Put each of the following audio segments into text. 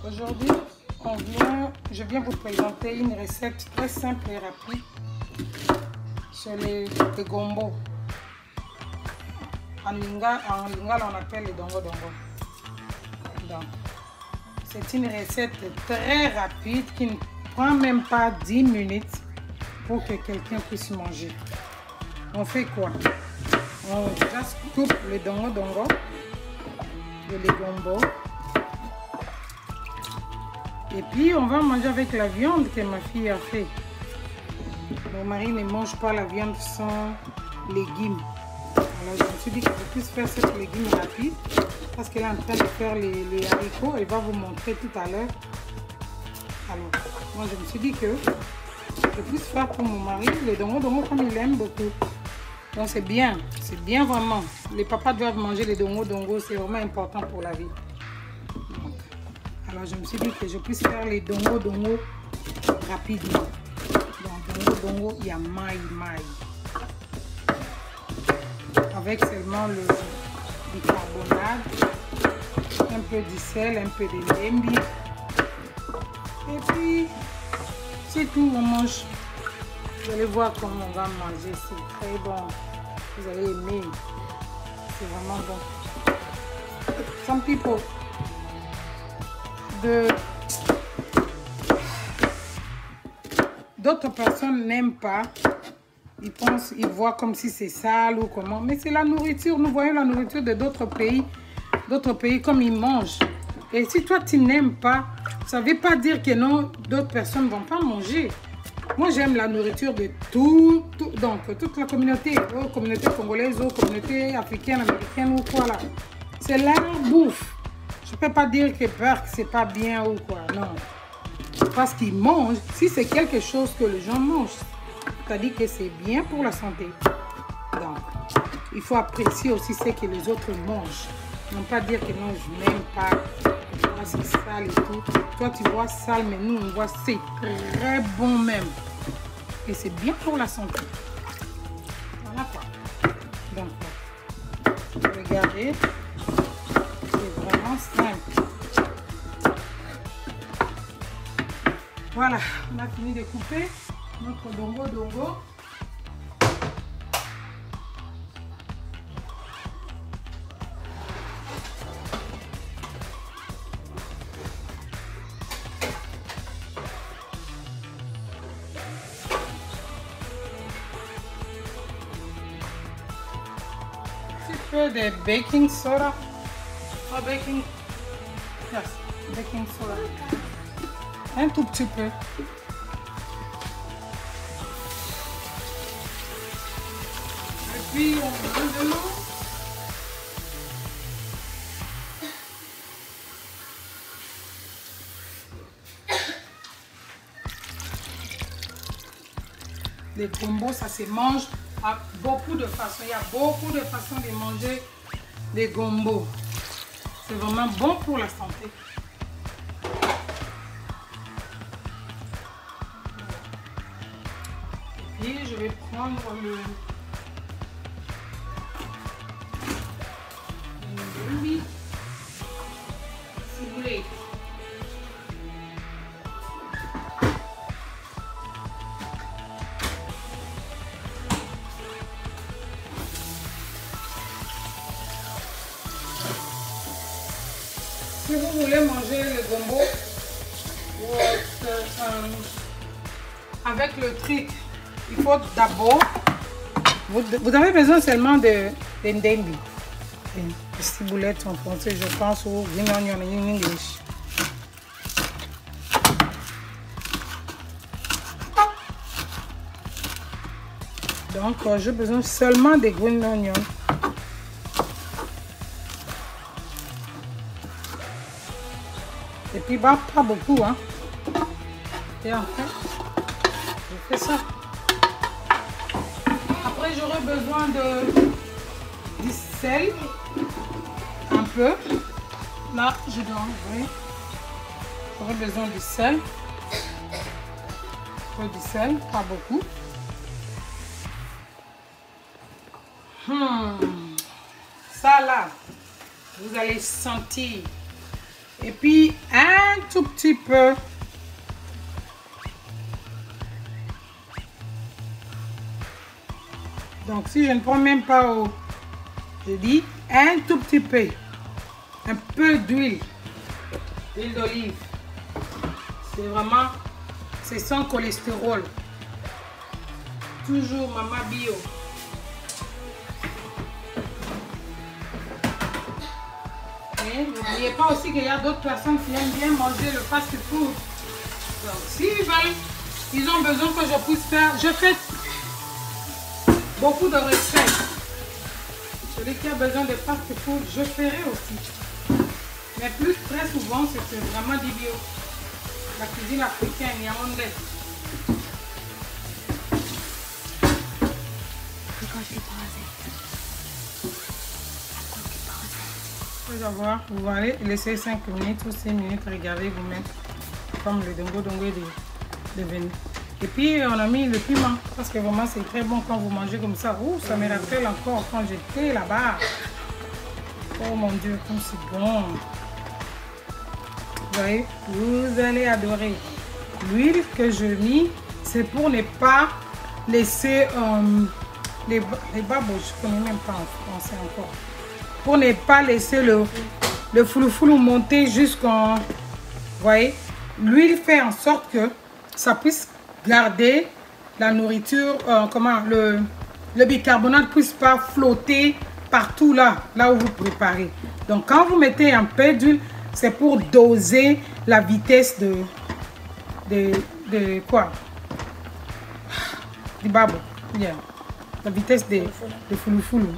Aujourd'hui, je viens vous présenter une recette très simple et rapide sur les gombo. En lingala, on appelle les dongo dongo. Donc, c'est une recette très rapide qui ne prend même pas 10 minutes pour que quelqu'un puisse manger. On fait quoi? On juste coupe le dongo dongo et les gombo. Et puis on va manger avec la viande que ma fille a fait. Mon mari ne mange pas la viande sans légumes. Alors je me suis dit que je puisse faire cette légume rapide parce qu'elle est en train de faire les haricots. Elle va vous montrer tout à l'heure. Alors moi je me suis dit que je puisse faire pour mon mari le dongo dongo comme il aime beaucoup. Donc c'est bien vraiment. Les papas doivent manger les dongo dongo, c'est vraiment important pour la vie. Alors je me suis dit que je puisse faire les dongo dongo rapidement. Donc dongo dongo yamai mai. Avec seulement le bicarbonate, un peu de sel, un peu de lembi. Et puis c'est tout, on mange. Vous allez voir comment on va manger, c'est très bon. Vous allez aimer. C'est vraiment bon. Some people d'autres personnes n'aiment pas, ils voient comme si c'est sale ou comment, mais c'est la nourriture. Nous voyons la nourriture de d'autres pays comme ils mangent. Et si toi tu n'aimes pas, ça ne veut pas dire que non, d'autres personnes ne vont pas manger. Moi j'aime la nourriture de donc toute la communauté, aux communautés congolaises, aux communautés africaines, américaines ou quoi là. C'est leur bouffe. Je ne peux pas dire que c'est pas bien ou quoi, non. Parce qu'ils mangent, si c'est quelque chose que les gens mangent, c'est-à-dire que c'est bien pour la santé. Donc, il faut apprécier aussi ce que les autres mangent. Non pas dire que non, je n'aime pas, c'est sale et tout. Toi, tu vois sale, mais nous, on voit c'est très bon même. Et c'est bien pour la santé. Voilà quoi. Donc, regardez. Vraiment simple. Voilà, on a fini de couper notre dongo dongo. Un petit peu de baking soda. Baking soda. Un tout petit peu. Et puis on met de l'eau. Les combos, ça se mange à beaucoup de façons. Il y a beaucoup de façons de manger les gombos. C'est vraiment bon pour la santé. Et puis je vais prendre le lembi, si vous voulez. Si vous voulez manger le gombo avec le truc, il faut d'abord, vous avez besoin seulement de ndembi, ciboulette en français je pense, ou green onion en English. Donc j'ai besoin seulement de green onion. Et puis pas beaucoup, hein. Et en fait, je fais ça. Après j'aurai besoin du sel, un peu. Là je dois enlever. J'aurai besoin du sel. Un peu du sel, pas beaucoup. Ça là, vous allez sentir. Et puis un tout petit peu. Donc, si je ne prends même pas au... Je dis un tout petit peu. Un peu d'huile. Huile d'olive. C'est vraiment... C'est sans cholestérol. Toujours Maman Bio. Et n'oubliez pas aussi qu'il y a d'autres personnes qui aiment bien manger le fast-food. Donc, s'ils veulent, ils ont besoin que je puisse faire... Je fais beaucoup de recettes. Celui qui a besoin de fast-food, je ferai aussi. Mais plus très souvent, c'est vraiment du bio. La cuisine africaine, yaoundé. Vous allez laisser 5 minutes ou 6 minutes, regardez vous-même comme le dongo est devenu. Et puis on a mis le piment parce que vraiment c'est très bon quand vous mangez comme ça. Ouh, ça me rappelle encore quand j'étais là-bas. Oh mon Dieu, comme c'est bon. Vous voyez, vous allez adorer. L'huile que je mis, c'est pour ne pas laisser les babos, je ne connais même pas en français encore. Pour ne pas laisser le flou monter jusqu'en... Vous voyez, l'huile fait en sorte que ça puisse garder la nourriture, le bicarbonate ne puisse pas flotter partout là où vous préparez. Donc quand vous mettez un peu d'huile, c'est pour doser la vitesse de quoi? Du babo. Yeah. La vitesse de foulou.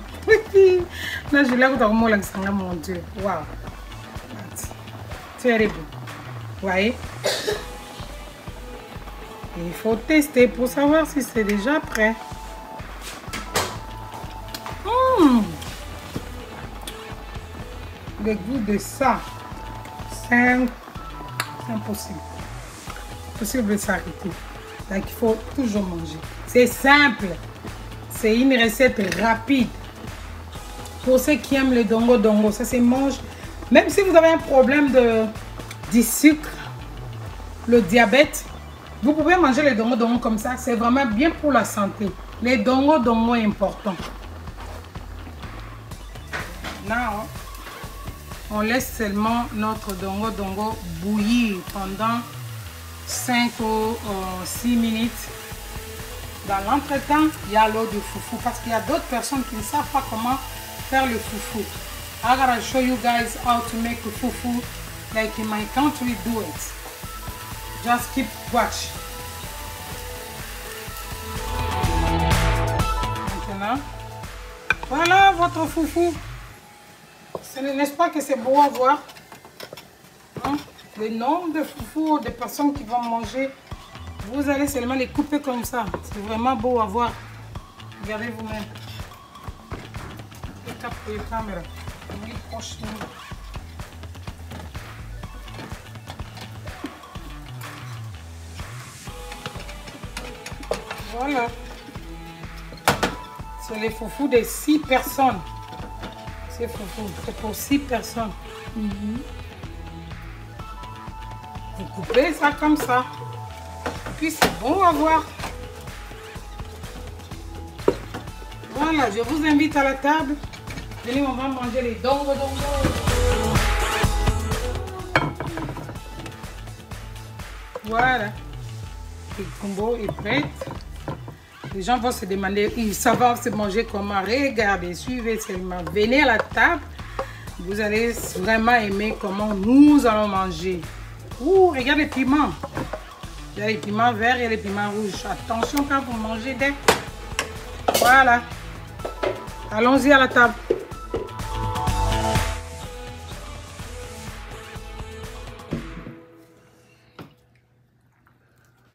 Là, je l'ai vraiment là, mon Dieu. Waouh. Terrible. Vous voyez? Il faut tester pour savoir si c'est déjà prêt. Le goût de ça, c'est impossible. Impossible de s'arrêter. Donc, il faut toujours manger. C'est simple. C'est une recette rapide. Pour ceux qui aiment le dongo, ça se mange. Même si vous avez un problème du sucre, le diabète, vous pouvez manger les dongo comme ça. C'est vraiment bien pour la santé. Les dongo est important. Now, on laisse seulement notre dongo bouillir pendant 5 ou 6 minutes. Dans l'entretemps, il y a l'eau de foufou parce qu'il y a d'autres personnes qui ne savent pas comment faire le foufou. I'm gonna show you guys how to make the fufu like in my country do it. Just keep watch. Maintenant, voilà votre foufou. N'est-ce pas que c'est beau à voir? Hein? Le nombre de foufou de personnes qui vont manger, vous allez seulement les couper comme ça. C'est vraiment beau à voir. Regardez vous-même. Caméra. Voilà. C'est les foufous de 6 personnes. C'est foufou. C'est pour 6 personnes. Vous coupez ça comme ça. Et puis c'est bon à voir. Voilà, je vous invite à la table. Venez, on va manger les dongo. Voilà. Le combo est prêt. Les gens vont se demander, ils savent se manger comment. Regardez, suivez seulement. Venez à la table. Vous allez vraiment aimer comment nous allons manger. Ouh, regarde les piments. Il y a les piments verts et les piments rouges. Attention quand vous mangez des... Voilà. Allons-y à la table.